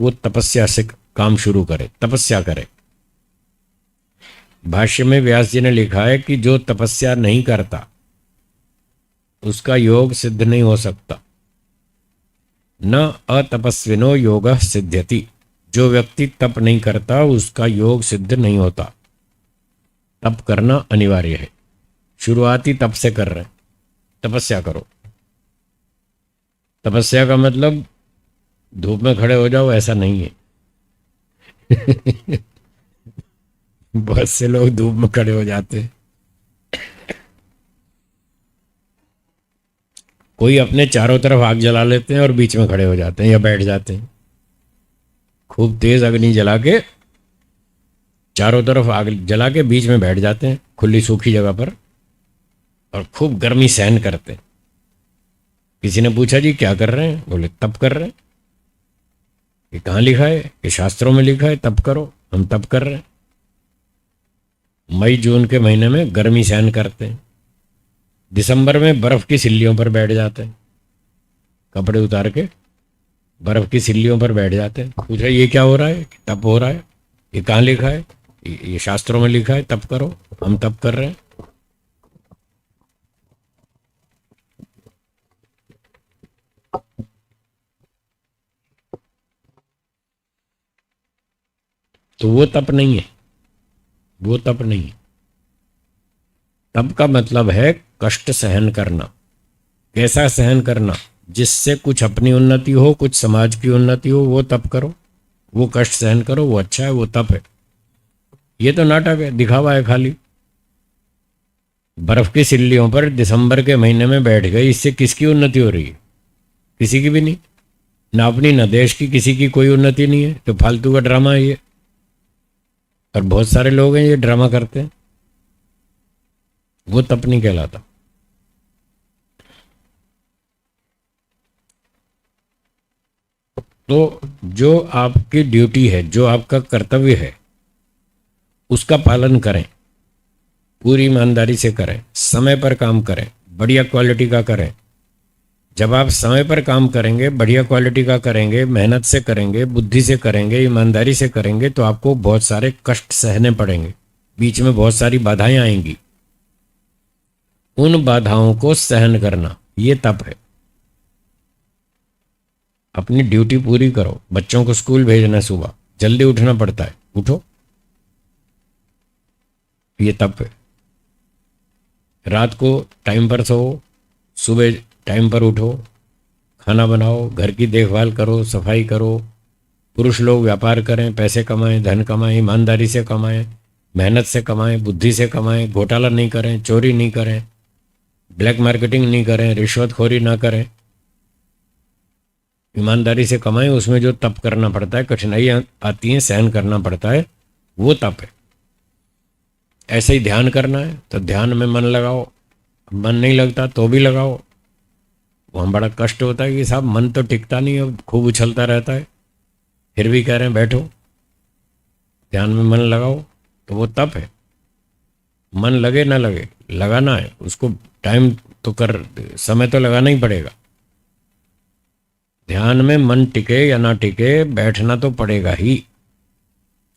वो तपस्या से काम शुरू करे, तपस्या करे। भाष्य में व्यास जी ने लिखा है कि जो तपस्या नहीं करता उसका योग सिद्ध नहीं हो सकता। न अतपस्विनो योगः सिद्ध्यति, जो व्यक्ति तप नहीं करता उसका योग सिद्ध नहीं होता। तप करना अनिवार्य है। शुरुआती तप से कर रहे हैं, तपस्या करो। तपस्या का मतलब धूप में खड़े हो जाओ ऐसा नहीं है। बहुत से लोग धूप में खड़े हो जाते हैं। कोई अपने चारों तरफ आग जला लेते हैं और बीच में खड़े हो जाते हैं या बैठ जाते हैं। खूब तेज अग्नि जला के चारों तरफ आग जला के बीच में बैठ जाते हैं खुली सूखी जगह पर और खूब गर्मी सहन करते हैं। किसी ने पूछा जी क्या कर रहे हैं? बोले तप कर रहे हैं। ये कहाँ लिखा है? ये शास्त्रों में लिखा है तप करो। हम तप कर रहे हैं। मई जून के महीने में गर्मी सहन करते हैं। दिसंबर में बर्फ की सिल्लियों पर बैठ जाते हैं, कपड़े उतार के बर्फ की सिल्लियों पर बैठ जाते हैं। पूछा ये क्या हो रहा है? तप हो रहा है। ये कहाँ लिखा है? ये शास्त्रों में लिखा है तप करो। हम तप कर रहे हैं। तो वो तप नहीं है, वो तप नहीं है। तप का मतलब है कष्ट सहन करना। कैसा सहन करना? जिससे कुछ अपनी उन्नति हो, कुछ समाज की उन्नति हो, वो तप करो, वो कष्ट सहन करो, वो अच्छा है, वो तप है। ये तो नाटक है, दिखावा है खाली। बर्फ की सिल्लियों पर दिसंबर के महीने में बैठ गए, इससे किसकी उन्नति हो रही है? किसी की भी नहीं। ना अपनी ना देश की, किसी की कोई उन्नति नहीं है। तो फालतू का ड्रामा है ये। और बहुत सारे लोग हैं ये ड्रामा करते हैं। वो तप नहीं कहलाता। तो जो आपकी ड्यूटी है, जो आपका कर्तव्य है, उसका पालन करें, पूरी ईमानदारी से करें, समय पर काम करें, बढ़िया क्वालिटी का करें। जब आप समय पर काम करेंगे, बढ़िया क्वालिटी का करेंगे, मेहनत से करेंगे, बुद्धि से करेंगे, ईमानदारी से करेंगे, तो आपको बहुत सारे कष्ट सहने पड़ेंगे। बीच में बहुत सारी बाधाएं आएंगी। उन बाधाओं को सहन करना, ये तप है। अपनी ड्यूटी पूरी करो। बच्चों को स्कूल भेजना, सुबह जल्दी उठना पड़ता है, उठो, ये तप है। रात को टाइम पर सो, सुबह टाइम पर उठो, खाना बनाओ, घर की देखभाल करो, सफाई करो। पुरुष लोग व्यापार करें, पैसे कमाएं, धन कमाएं, ईमानदारी से कमाएं, मेहनत से कमाएं, बुद्धि से कमाएं, घोटाला नहीं करें, चोरी नहीं करें, ब्लैक मार्केटिंग नहीं करें, रिश्वतखोरी ना करें, ईमानदारी से कमाएं। उसमें जो तप करना पड़ता है, कठिनाइयाँ आती हैं, सहन करना पड़ता है, वो तप है। ऐसे ही ध्यान करना है तो ध्यान में मन लगाओ। मन नहीं लगता तो भी लगाओ। वहाँ बड़ा कष्ट होता है कि साहब मन तो टिकता नहीं है, खूब उछलता रहता है, फिर भी कह रहे हैं बैठो ध्यान में मन लगाओ, तो वो तप है। मन लगे ना लगे, लगाना है उसको। टाइम तो कर, समय तो लगाना ही पड़ेगा। ध्यान में मन टिके या ना टिके, बैठना तो पड़ेगा ही।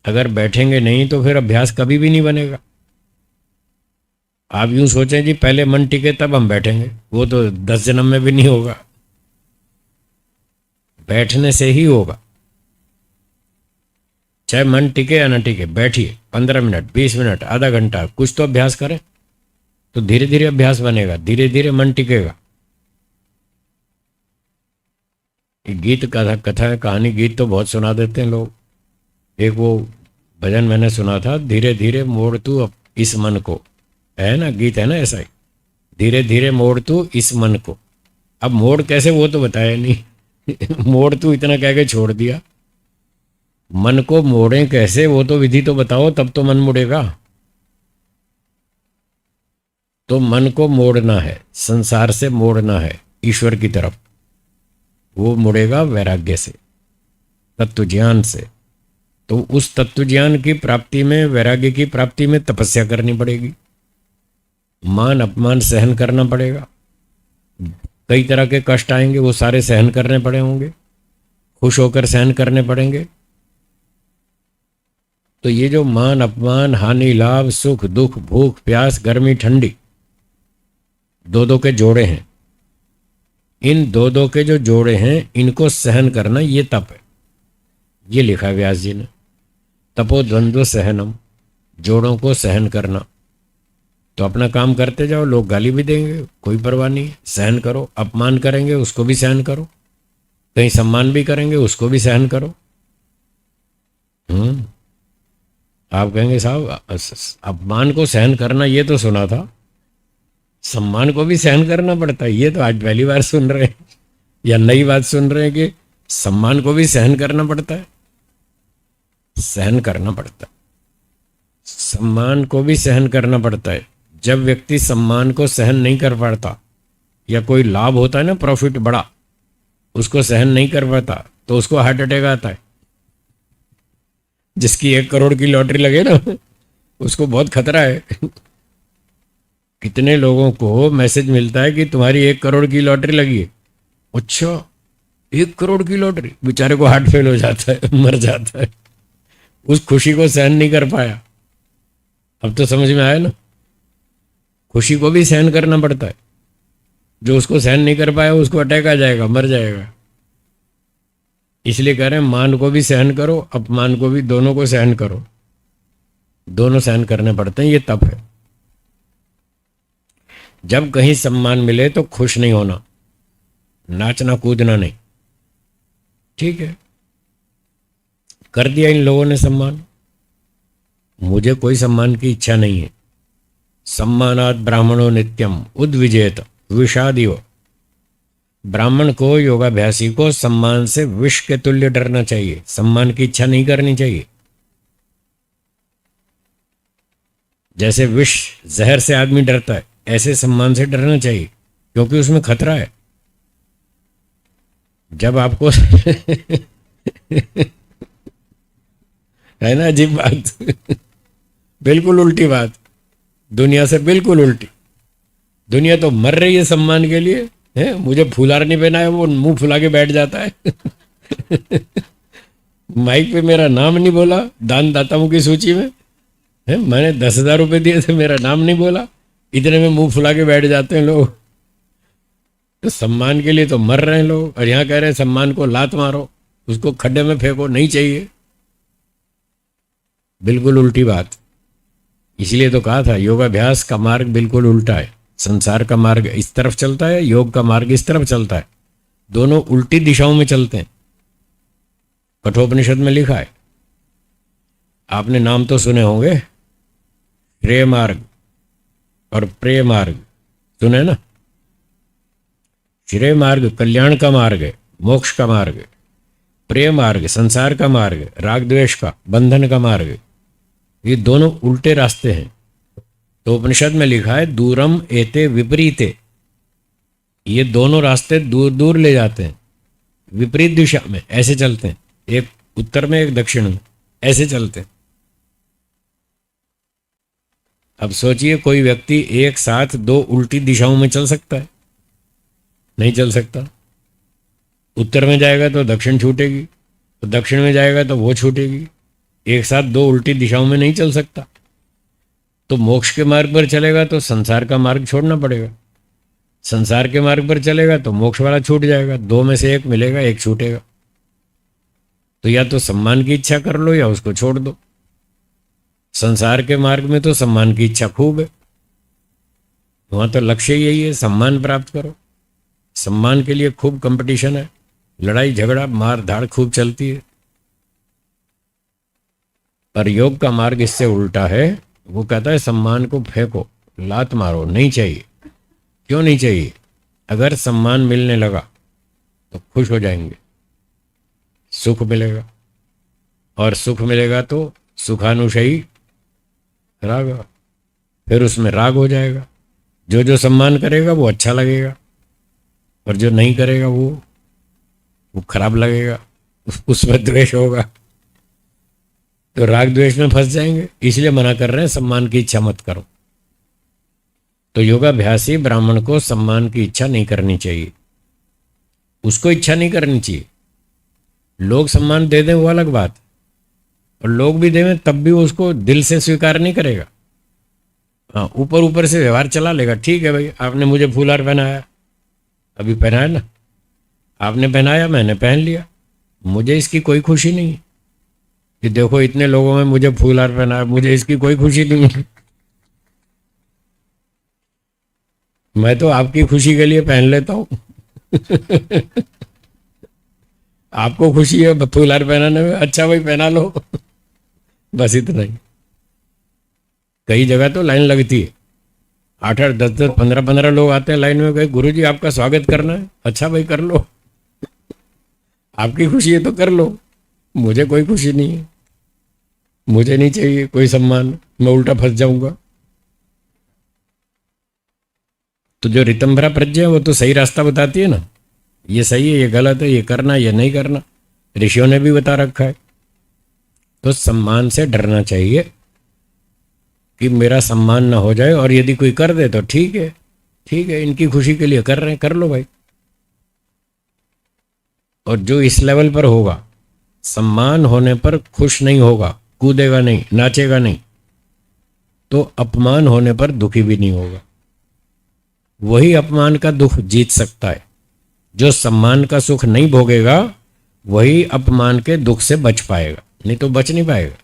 अगर बैठेंगे नहीं तो फिर अभ्यास कभी भी नहीं बनेगा। आप यूं सोचें जी पहले मन टिके तब हम बैठेंगे, वो तो 10 जन्म में भी नहीं होगा। बैठने से ही होगा। चाहे मन टिके या ना टिके, बैठिए 15 मिनट, 20 मिनट, आधा घंटा, कुछ तो अभ्यास करें, तो धीरे धीरे अभ्यास बनेगा, धीरे धीरे मन टिकेगा। गीत कथा कहानी गीत तो बहुत सुना देते हैं लोग। एक वो भजन मैंने सुना था, धीरे धीरे मोड़ तू इस मन को, है ना, गीत है ना ऐसा ही, धीरे धीरे मोड़ तू इस मन को। अब मोड़ कैसे वो तो बताया नहीं। मोड़ तू इतना कह के छोड़ दिया। मन को मोड़ें कैसे, वो तो विधि तो बताओ, तब तो मन मुड़ेगा। तो मन को मोड़ना है, संसार से मोड़ना है ईश्वर की तरफ। वो मुड़ेगा वैराग्य से, तत्व ज्ञान से। तो उस तत्व ज्ञान की प्राप्ति में, वैराग्य की प्राप्ति में तपस्या करनी पड़ेगी, मान अपमान सहन करना पड़ेगा, कई तरह के कष्ट आएंगे, वो सारे सहन करने पड़े होंगे, खुश होकर सहन करने पड़ेंगे। तो ये जो मान अपमान, हानि लाभ, सुख दुख, भूख प्यास, गर्मी ठंडी, दो दो के जोड़े हैं, इन दो दो के जो जोड़े हैं इनको सहन करना ये तप है। ये लिखा है व्यास जी ने, तपो द्वंद्व सहनम, जोड़ों को सहन करना। तो अपना काम करते जाओ, लोग गाली भी देंगे कोई परवाह नहीं, सहन करो। अपमान करेंगे उसको भी सहन करो, कहीं सम्मान भी करेंगे उसको भी सहन करो। आप कहेंगे साहब अपमान को सहन करना ये तो सुना था, सम्मान को भी सहन करना पड़ता है, ये तो आज पहली बार सुन रहे हैं, या नई बात सुन रहे हैं कि सम्मान को भी सहन करना पड़ता है। सहन करना पड़ता है, सम्मान को भी सहन करना पड़ता है। जब व्यक्ति सम्मान को सहन नहीं कर पाता, या कोई लाभ होता है ना, प्रॉफिट बड़ा, उसको सहन नहीं कर पाता, तो उसको हार्ट अटैक आता है। जिसकी 1 करोड़ की लॉटरी लगे ना, उसको बहुत खतरा है। कितने लोगों को मैसेज मिलता है कि तुम्हारी 1 करोड़ की लॉटरी लगी है। अच्छा, 1 करोड़ की लॉटरी, बेचारे को हार्ट फेल हो जाता है, मर जाता है। उस खुशी को सहन नहीं कर पाया। अब तो समझ में आया ना, खुशी को भी सहन करना पड़ता है। जो उसको सहन नहीं कर पाया उसको अटैक आ जाएगा, मर जाएगा। इसलिए कह रहे हैं मान को भी सहन करो, अपमान को भी, दोनों को सहन करो। दोनों सहन करने पड़ते हैं, ये तप है। जब कहीं सम्मान मिले तो खुश नहीं होना, नाचना कूदना नहीं। ठीक है, कर दिया इन लोगों ने सम्मान, मुझे कोई सम्मान की इच्छा नहीं है। सम्मानात ब्राह्मणो नित्यम उद्विजेत विषादिव। ब्राह्मण को, योगाभ्यासी को सम्मान से विष के तुल्य डरना चाहिए, सम्मान की इच्छा नहीं करनी चाहिए। जैसे विष जहर से आदमी डरता है, ऐसे सम्मान से डरना चाहिए, क्योंकि उसमें खतरा है। जब आपको है ना अजीब बात, बिल्कुल उल्टी बात, दुनिया से बिल्कुल उल्टी। दुनिया तो मर रही है सम्मान के लिए, है मुझे फुलार नहीं पहना है, वो मुंह फुला के बैठ जाता है। माइक पे मेरा नाम नहीं बोला दान दाताओं की सूची में, है मैंने 10,000 रुपये दिए थे, मेरा नाम नहीं बोला, इतने में मुंह फुला के बैठ जाते हैं लोग। तो सम्मान के लिए तो मर रहे हैं लोग, और यहाँ कह रहे हैं सम्मान को लात मारो, उसको खड्डे में फेंको, नहीं चाहिए। बिल्कुल उल्टी बात। इसलिए तो कहा था योगाभ्यास का मार्ग बिल्कुल उल्टा है। संसार का मार्ग इस तरफ चलता है, योग का मार्ग इस तरफ चलता है, दोनों उल्टी दिशाओं में चलते हैं। कठोपनिषद में लिखा है, आपने नाम तो सुने होंगे, श्रेय मार्ग और प्रेय मार्ग सुने ना। श्रेय मार्ग कल्याण का मार्ग है, मोक्ष का मार्ग है। प्रेय मार्ग संसार का मार्ग है, राग द्वेष का, बंधन का मार्ग है। ये दोनों उल्टे रास्ते हैं। तो उपनिषद में लिखा है दूरम एते विपरीते, ये दोनों रास्ते दूर दूर ले जाते हैं, विपरीत दिशा में ऐसे चलते हैं, एक उत्तर में एक दक्षिण में, ऐसे चलते हैं। अब सोचिए कोई व्यक्ति एक साथ 2 उल्टी दिशाओं में चल सकता है? नहीं चल सकता। उत्तर में जाएगा तो दक्षिण छूटेगी, तो दक्षिण में जाएगा तो वो छूटेगी। एक साथ 2 उल्टी दिशाओं में नहीं चल सकता। तो मोक्ष के मार्ग पर चलेगा तो संसार का मार्ग छोड़ना पड़ेगा, संसार के मार्ग पर चलेगा तो मोक्ष वाला छूट जाएगा। 2 में से एक मिलेगा, एक छूटेगा। तो या तो सम्मान की इच्छा कर लो या उसको छोड़ दो। संसार के मार्ग में तो सम्मान की इच्छा खूब है, वहां तो लक्ष्य यही है, सम्मान प्राप्त करो। सम्मान के लिए खूब कंपटीशन है, लड़ाई झगड़ा मार धाड़ खूब चलती है। पर योग का मार्ग इससे उल्टा है, वो कहता है सम्मान को फेंको, लात मारो, नहीं चाहिए। क्यों नहीं चाहिए? अगर सम्मान मिलने लगा तो खुश हो जाएंगे, सुख मिलेगा, और सुख मिलेगा तो सुखानुशयी राग, फिर उसमें राग हो जाएगा। जो जो सम्मान करेगा वो अच्छा लगेगा, और जो नहीं करेगा वो खराब लगेगा, उसमें द्वेष होगा। तो राग द्वेष में फंस जाएंगे। इसलिए मना कर रहे हैं सम्मान की इच्छा मत करो। तो योगाभ्यासी ब्राह्मण को सम्मान की इच्छा नहीं करनी चाहिए, उसको इच्छा नहीं करनी चाहिए। लोग सम्मान दे दें वो अलग बात, और लोग भी देवें तब भी वो उसको दिल से स्वीकार नहीं करेगा। हाँ, ऊपर ऊपर से व्यवहार चला लेगा। ठीक है भाई, आपने मुझे फूलहार पहनाया, अभी पहनाया ना, आपने पहनाया, मैंने पहन लिया, मुझे इसकी कोई खुशी नहीं है कि देखो इतने लोगों में मुझे फूलहार पहनाया, मुझे इसकी कोई खुशी नहीं है। मैं तो आपकी खुशी के लिए पहन लेता हूँ। आपको खुशी है फूलहार पहनाने में, अच्छा भाई पहना लो। बस इतना ही। कई जगह तो लाइन लगती है, 8-8, 10-10, 15-15 लोग आते हैं लाइन में, कहे गुरु जी आपका स्वागत करना है। अच्छा भाई कर लो, आपकी खुशी है तो कर लो, मुझे कोई खुशी नहीं है, मुझे नहीं चाहिए कोई सम्मान, मैं उल्टा फंस जाऊंगा। तो जो ऋतंभरा प्रज्ञा है वो तो सही रास्ता बताती है ना, ये सही है, ये गलत है, ये करना, ये नहीं करना, ऋषियों ने भी बता रखा है। तो सम्मान से डरना चाहिए कि मेरा सम्मान ना हो जाए, और यदि कोई कर दे तो ठीक है, ठीक है, इनकी खुशी के लिए कर रहे हैं, कर लो भाई। और जो इस लेवल पर होगा, सम्मान होने पर खुश नहीं होगा, कूदेगा नहीं, नाचेगा नहीं, तो अपमान होने पर दुखी भी नहीं होगा। वही अपमान का दुख जीत सकता है। जो सम्मान का सुख नहीं भोगेगा वही अपमान के दुख से बच पाएगा, नहीं तो बच नहीं पाएगा।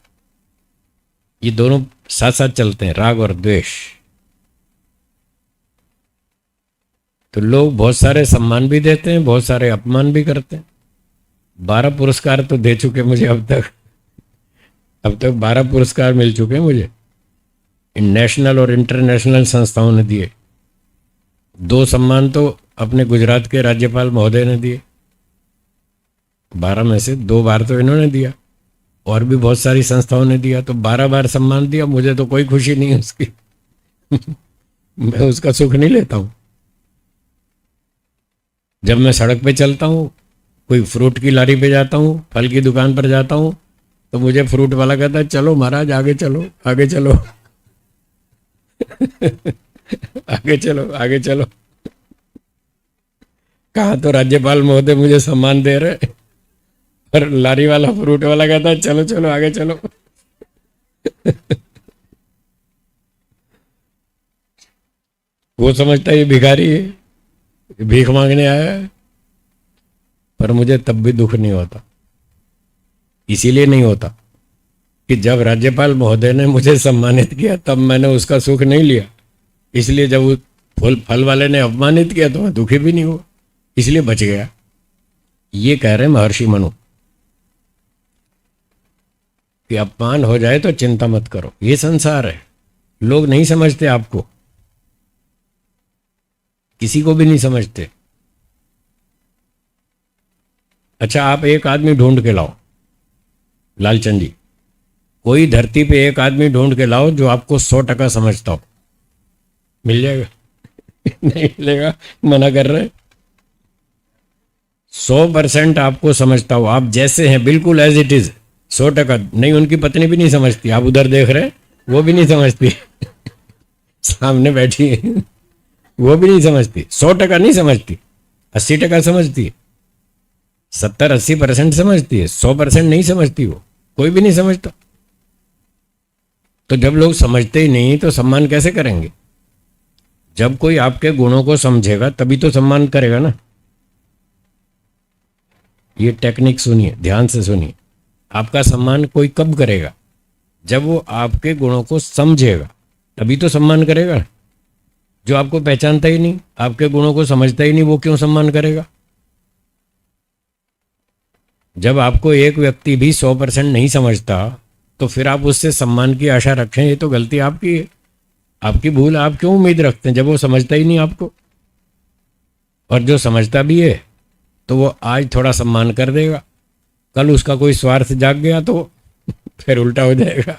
ये दोनों साथ साथ चलते हैं, राग और द्वेष। तो लोग बहुत सारे सम्मान भी देते हैं, बहुत सारे अपमान भी करते हैं। 12 पुरस्कार तो दे चुके मुझे अब तक 12 पुरस्कार मिल चुके हैं मुझे, इन नेशनल और इंटरनेशनल संस्थाओं ने दिए। 2 सम्मान तो अपने गुजरात के राज्यपाल महोदय ने दिए, 12 में से 2 बार तो इन्होंने दिया, और भी बहुत सारी संस्थाओं ने दिया, तो 12 बार सम्मान दिया। मुझे तो कोई खुशी नहीं है उसकी। मैं उसका सुख नहीं लेता हूं। जब मैं सड़क पे चलता हूँ, कोई फ्रूट की लारी पे जाता हूँ, फल की दुकान पर जाता हूँ, तो मुझे फ्रूट वाला कहता है चलो महाराज आगे चलो, आगे चलो। आगे चलो, आगे चलो। कहा तो राज्यपाल महोदय मुझे सम्मान दे रहे, और लारी वाला, फ्रूट वाला कहता है चलो चलो आगे चलो। वो समझता है ये भिखारी है, ये भीख मांगने आया है। पर मुझे तब भी दुख नहीं होता। इसीलिए नहीं होता कि जब राज्यपाल महोदय ने मुझे सम्मानित किया तब मैंने उसका सुख नहीं लिया, इसलिए जब वो फल वाले ने अपमानित किया तो मैं दुखी भी नहीं हुआ, इसलिए बच गया। ये कह रहे महर्षि मनु कि अपमान हो जाए तो चिंता मत करो, ये संसार है। लोग नहीं समझते आपको, किसी को भी नहीं समझते। अच्छा, आप एक आदमी ढूंढ के लाओ, लालचंद जी, कोई धरती पे एक आदमी ढूंढ के लाओ जो आपको 100% समझता हो, मिल जाएगा? नहीं मिलेगा, मना कर रहे हैं। 100% आपको समझता हो, आप जैसे हैं बिल्कुल एज इट इज, 100% नहीं। उनकी पत्नी भी नहीं समझती, आप उधर देख रहे हैं, वो भी नहीं समझती। सामने बैठी है, वो भी नहीं समझती। 100% नहीं समझती, 80% समझती है, 70-80% समझती है, 100% नहीं समझती। वो कोई भी नहीं समझता। तो जब लोग समझते ही नहीं तो सम्मान कैसे करेंगे? जब कोई आपके गुणों को समझेगा तभी तो सम्मान करेगा ना। ये टेक्निक सुनिए, ध्यान से सुनिए। आपका सम्मान कोई कब करेगा? जब वो आपके गुणों को समझेगा, तभी तो सम्मान करेगा। जो आपको पहचानता ही नहीं, आपके गुणों को समझता ही नहीं, वो क्यों सम्मान करेगा? जब आपको एक व्यक्ति भी 100% नहीं समझता तो फिर आप उससे सम्मान की आशा रखें, ये तो गलती आपकी है, आपकी भूल। आप क्यों उम्मीद रखते हैं जब वो समझता ही नहीं आपको? और जो समझता भी है तो वो आज थोड़ा सम्मान कर देगा, कल उसका कोई स्वार्थ जाग गया तो फिर उल्टा हो जाएगा।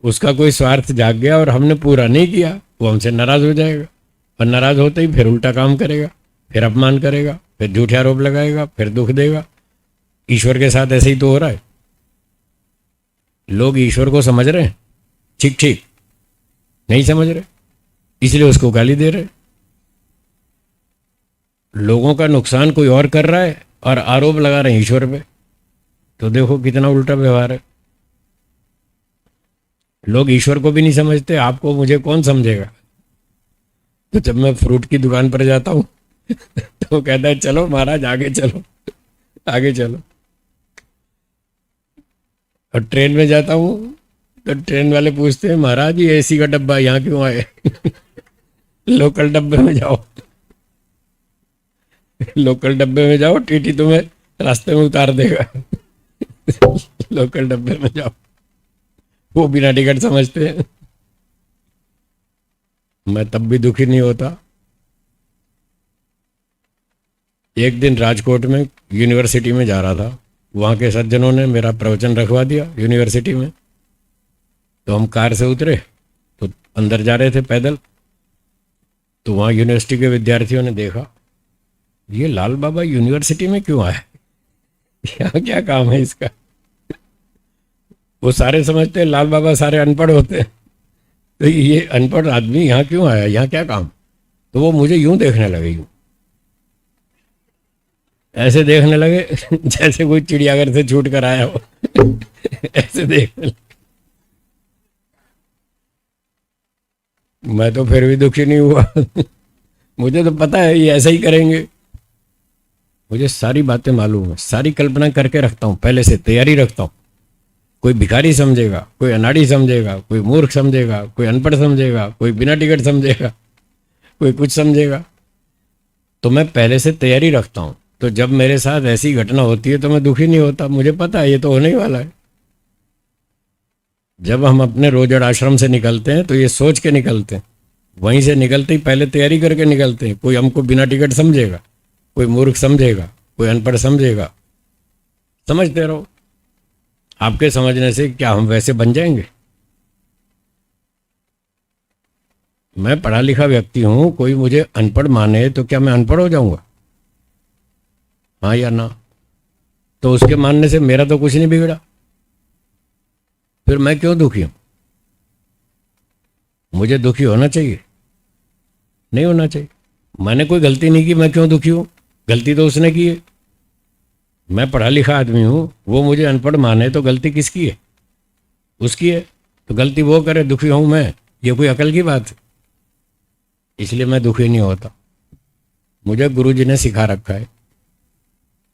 उसका कोई स्वार्थ जाग गया और हमने पूरा नहीं किया, वो हमसे नाराज हो जाएगा, और नाराज होते ही फिर उल्टा काम करेगा, फिर अपमान करेगा, फिर झूठे आरोप लगाएगा, फिर दुख देगा। ईश्वर के साथ ऐसे ही तो हो रहा है। लोग ईश्वर को समझ रहे हैं ठीक ठीक, नहीं समझ रहे, इसलिए उसको गाली दे रहे। लोगों का नुकसान कोई और कर रहा है, और आरोप लगा रहे हैं ईश्वर पे। तो देखो कितना उल्टा व्यवहार है। लोग ईश्वर को भी नहीं समझते, आपको मुझे कौन समझेगा। तो जब मैं फ्रूट की दुकान पर जाता हूँ तो कहता है चलो महाराज आगे चलो, आगे चलो। और ट्रेन में जाता हूँ तो ट्रेन वाले पूछते हैं महाराज ये एसी का डब्बा यहाँ क्यों आए लोकल डब्बे में जाओ, लोकल डब्बे में जाओ, टीटी तुम्हें रास्ते में उतार देगा लोकल डब्बे में जाओ। वो बिना टिकट समझते हैं। मैं तब भी दुखी नहीं होता। एक दिन राजकोट में यूनिवर्सिटी में जा रहा था, वहाँ के सज्जनों ने मेरा प्रवचन रखवा दिया यूनिवर्सिटी में। तो हम कार से उतरे तो अंदर जा रहे थे पैदल। तो वहाँ यूनिवर्सिटी के विद्यार्थियों ने देखा ये लाल बाबा यूनिवर्सिटी में क्यों आया, यहाँ क्या काम है इसका। वो सारे समझते हैं लाल बाबा सारे अनपढ़ होते हैं, तो ये अनपढ़ आदमी यहाँ क्यों आया, यहाँ क्या काम। तो वो मुझे यूं देखने लगे, यूं ऐसे देखने लगे जैसे कोई चिड़ियाघर से छूट कर आया हो ऐसे देखने लगे। मैं तो फिर भी दुखी नहीं हुआ मुझे तो पता है ये ऐसा ही करेंगे। मुझे सारी बातें मालूम है, सारी कल्पना करके रखता हूँ, पहले से तैयारी रखता हूँ। कोई भिखारी समझेगा, कोई अनाड़ी समझेगा, कोई मूर्ख समझेगा, कोई अनपढ़ समझेगा, कोई बिना टिकट समझेगा, कोई कुछ समझेगा। तो मैं पहले से तैयारी रखता हूँ। तो जब मेरे साथ ऐसी घटना होती है तो मैं दुखी नहीं होता, मुझे पता है ये तो होने ही वाला है। जब हम अपने रोजड़ आश्रम से निकलते हैं तो ये सोच के निकलते हैं, वहीं से निकलते ही पहले तैयारी करके निकलते हैं। कोई हमको बिना टिकट समझेगा, कोई मूर्ख समझेगा, कोई अनपढ़ समझेगा, समझते रहो। आपके समझने से क्या हम वैसे बन जाएंगे। मैं पढ़ा लिखा व्यक्ति हूं, कोई मुझे अनपढ़ माने तो क्या मैं अनपढ़ हो जाऊंगा, हाँ या ना। तो उसके मानने से मेरा तो कुछ नहीं बिगड़ा, फिर मैं क्यों दुखी हूं। मुझे दुखी होना चाहिए, नहीं होना चाहिए। मैंने कोई गलती नहीं की, मैं क्यों दुखी हूं। गलती तो उसने की है। मैं पढ़ा लिखा आदमी हूं, वो मुझे अनपढ़ माने तो गलती किसकी है, उसकी है। तो गलती वो करे, दुखी हूं मैं, ये कोई अकल की बात है। इसलिए मैं दुखी नहीं होता। मुझे गुरुजी ने सिखा रखा है,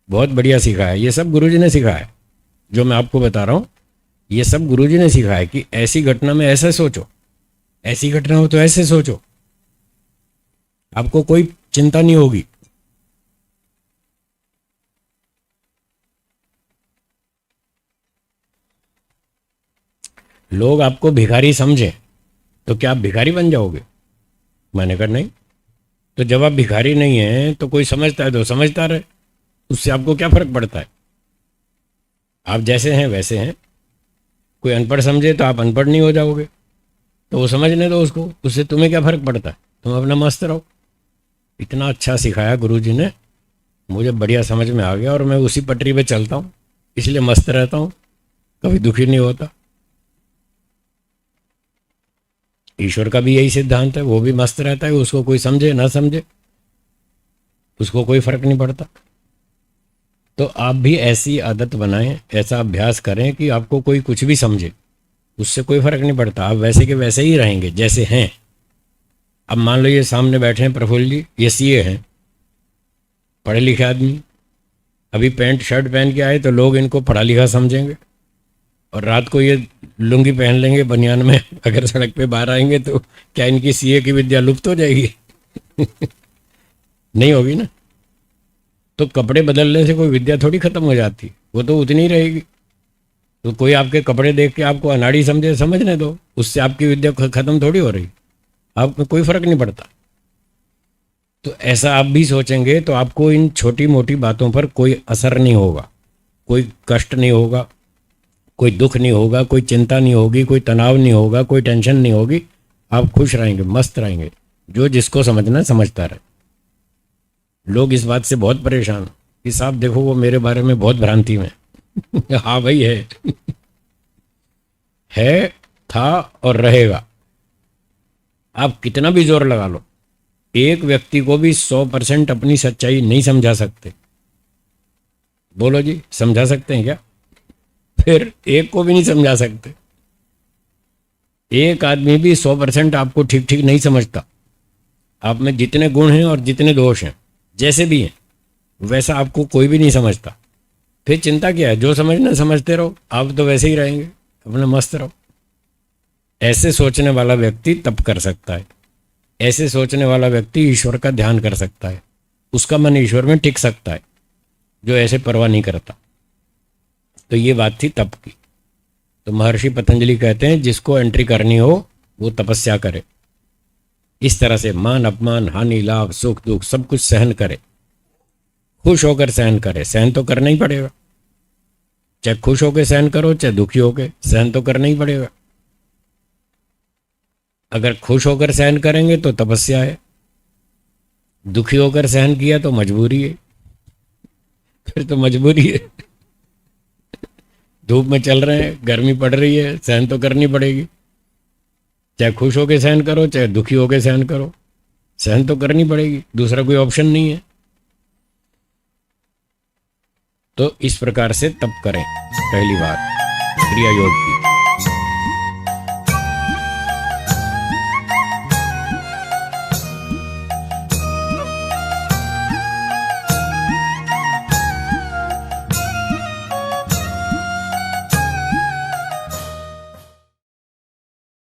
बहुत बढ़िया सिखाया है। ये सब गुरुजी ने सिखाया है, जो मैं आपको बता रहा हूं ये सब गुरुजी ने सिखाया है कि ऐसी घटना में ऐसे सोचो, ऐसी घटना हो तो ऐसे सोचो, आपको कोई चिंता नहीं होगी। लोग आपको भिखारी समझें तो क्या आप भिखारी बन जाओगे। मैंने कहा नहीं। तो जब आप भिखारी नहीं हैं तो कोई समझता है तो समझता रहे, उससे आपको क्या फर्क पड़ता है। आप जैसे हैं वैसे हैं। कोई अनपढ़ समझे तो आप अनपढ़ नहीं हो जाओगे, तो वो समझने दो उसको, उससे तुम्हें क्या फर्क पड़ता है, तुम अपना मस्त रहो। इतना अच्छा सिखाया गुरुजी ने, मुझे बढ़िया समझ में आ गया और मैं उसी पटरी पे चलता हूँ, इसलिए मस्त रहता हूँ, कभी दुखी नहीं होता। ईश्वर का भी यही सिद्धांत है, वो भी मस्त रहता है, उसको कोई समझे ना समझे उसको कोई फर्क नहीं पड़ता। तो आप भी ऐसी आदत बनाएं, ऐसा अभ्यास करें कि आपको कोई कुछ भी समझे, उससे कोई फर्क नहीं पड़ता। आप वैसे के वैसे ही रहेंगे जैसे हैं। अब मान लो ये सामने बैठे हैं प्रफुल्ल जी, ये सीए हैं, पढ़े लिखे आदमी, अभी पैंट शर्ट पहन के आए तो लोग इनको पढ़ा लिखा समझेंगे, और रात को ये लुंगी पहन लेंगे बनियान में, अगर सड़क पे बाहर आएंगे तो क्या इनकी सीए की विद्या लुप्त हो जाएगी नहीं होगी ना। तो कपड़े बदलने से कोई विद्या थोड़ी खत्म हो जाती, वो तो उतनी ही रहेगी। तो कोई आपके कपड़े देख के आपको अनाड़ी समझे, समझने दो, उससे आपकी विद्या खत्म थोड़ी हो रही, आप में कोई फर्क नहीं पड़ता। तो ऐसा आप भी सोचेंगे तो आपको इन छोटी मोटी बातों पर कोई असर नहीं होगा, कोई कष्ट नहीं होगा, कोई दुख नहीं होगा, कोई चिंता नहीं होगी, कोई तनाव नहीं होगा, कोई टेंशन नहीं होगी। आप खुश रहेंगे, मस्त रहेंगे। जो जिसको समझना है समझता रहे। लोग इस बात से बहुत परेशान कि साहब देखो वो मेरे बारे में बहुत भ्रांति में हाँ भाई है, था और रहेगा। आप कितना भी जोर लगा लो, एक व्यक्ति को भी 100% अपनी सच्चाई नहीं समझा सकते। बोलो जी, समझा सकते हैं क्या? फिर एक को भी नहीं समझा सकते। एक आदमी भी 100% आपको ठीक ठीक नहीं समझता। आप में जितने गुण हैं और जितने दोष हैं, जैसे भी हैं, वैसा आपको कोई भी नहीं समझता। फिर चिंता क्या है? जो समझना समझते रहो, आप तो वैसे ही रहेंगे, अपने मस्त रहो। ऐसे सोचने वाला व्यक्ति तप कर सकता है। ऐसे सोचने वाला व्यक्ति ईश्वर का ध्यान कर सकता है। उसका मन ईश्वर में टिक सकता है, जो ऐसे परवाह नहीं करता। तो ये बात थी तप की। तो महर्षि पतंजलि कहते हैं जिसको एंट्री करनी हो वो तपस्या करे। इस तरह से मान अपमान, हानि लाभ, सुख दुख सब कुछ सहन करे, खुश होकर सहन करे। सहन तो करना ही पड़ेगा, चाहे खुश होकर सहन करो चाहे दुखी होकर, सहन तो करना ही पड़ेगा। अगर खुश होकर सहन करेंगे तो तपस्या है, दुखी होकर सहन किया तो मजबूरी है। फिर तो मजबूरी है। धूप में चल रहे हैं, गर्मी पड़ रही है, सहन तो करनी पड़ेगी। चाहे खुश होकर सहन करो चाहे दुखी होकर सहन करो, सहन तो करनी पड़ेगी, दूसरा कोई ऑप्शन नहीं है। तो इस प्रकार से तप करें। पहली बात क्रिया योग की।